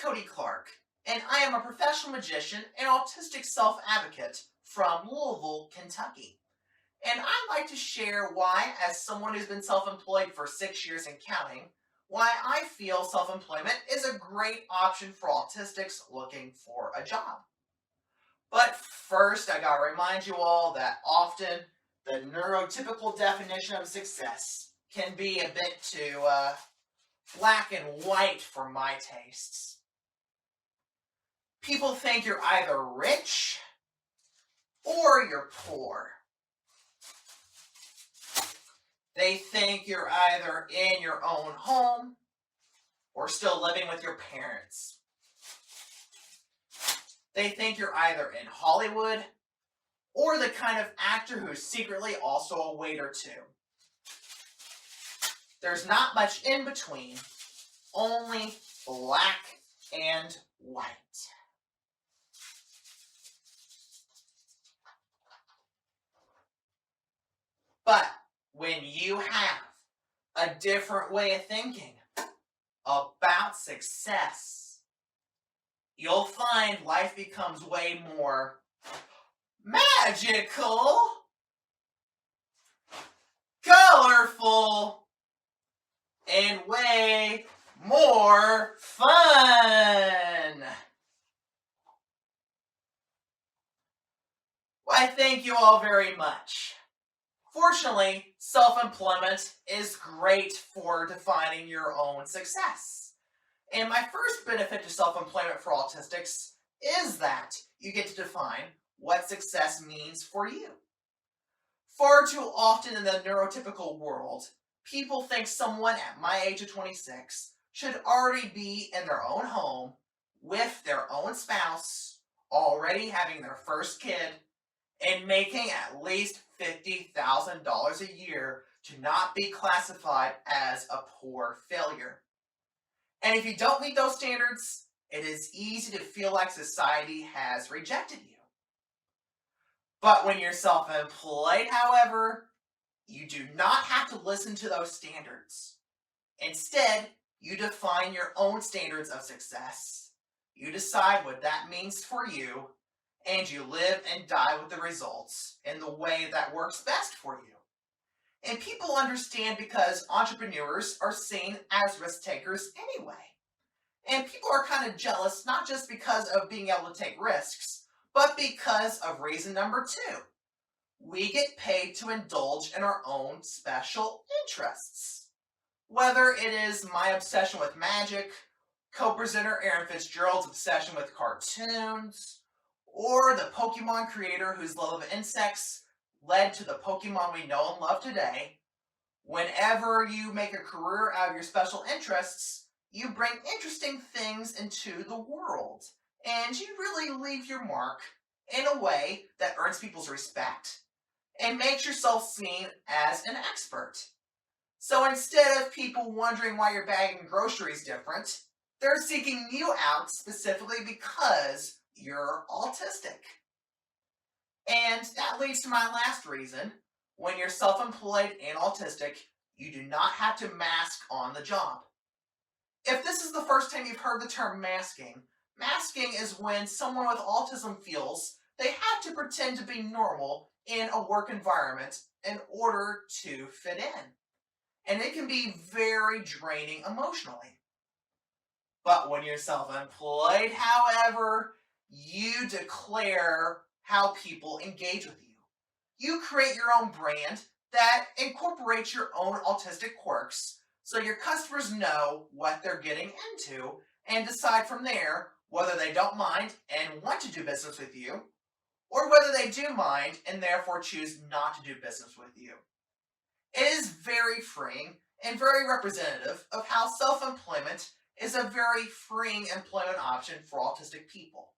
Cody Clark, and I am a professional magician and autistic self-advocate from Louisville, Kentucky. And I'd like to share why, as someone who's been self-employed for 6 years and counting, why I feel self-employment is a great option for autistics looking for a job. But first, I gotta remind you all that often the neurotypical definition of success can be a bit too black and white for my tastes. People think you're either rich or you're poor. They think you're either in your own home or still living with your parents. They think you're either in Hollywood or the kind of actor who's secretly also a waiter too. There's not much in between, only black and white. But when you have a different way of thinking about success, you'll find life becomes way more magical, colorful, and way more fun. Why, thank you all very much. Fortunately, self-employment is great for defining your own success. And my first benefit to self-employment for autistics is that you get to define what success means for you. Far too often in the neurotypical world, people think someone at my age of 26 should already be in their own home with their own spouse, already having their first kid, and making at least $50,000 a year to not be classified as a poor failure. And if you don't meet those standards, it is easy to feel like society has rejected you. But when you're self-employed, however, you do not have to listen to those standards. Instead, you define your own standards of success. You decide what that means for you, and you live and die with the results in the way that works best for you. And people understand because entrepreneurs are seen as risk takers anyway. And people are kind of jealous, not just because of being able to take risks, but because of reason number 2. We get paid to indulge in our own special interests. Whether it is my obsession with magic, co-presenter Aaron Fitzgerald's obsession with cartoons, or the Pokemon creator whose love of insects led to the Pokemon we know and love today, whenever you make a career out of your special interests, you bring interesting things into the world, and you really leave your mark in a way that earns people's respect and makes yourself seen as an expert. So instead of people wondering why you're bagging groceries different, they're seeking you out specifically because you're autistic. And that leads to my last reason. When you're self-employed and autistic, you do not have to mask on the job. If this is the first time you've heard the term masking, masking is when someone with autism feels they have to pretend to be normal in a work environment in order to fit in. And it can be very draining emotionally. But when you're self-employed, however, you declare how people engage with you. You create your own brand that incorporates your own autistic quirks so your customers know what they're getting into and decide from there whether they don't mind and want to do business with you, or whether they do mind and therefore choose not to do business with you. It is very freeing and very representative of how self-employment is a very freeing employment option for autistic people.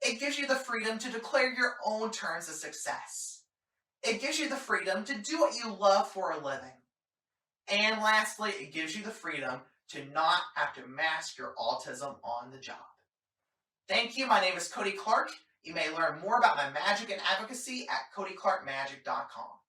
It gives you the freedom to declare your own terms of success. It gives you the freedom to do what you love for a living. And lastly, it gives you the freedom to not have to mask your autism on the job. Thank you. My name is Cody Clark. You may learn more about my magic and advocacy at codyclarkmagic.com.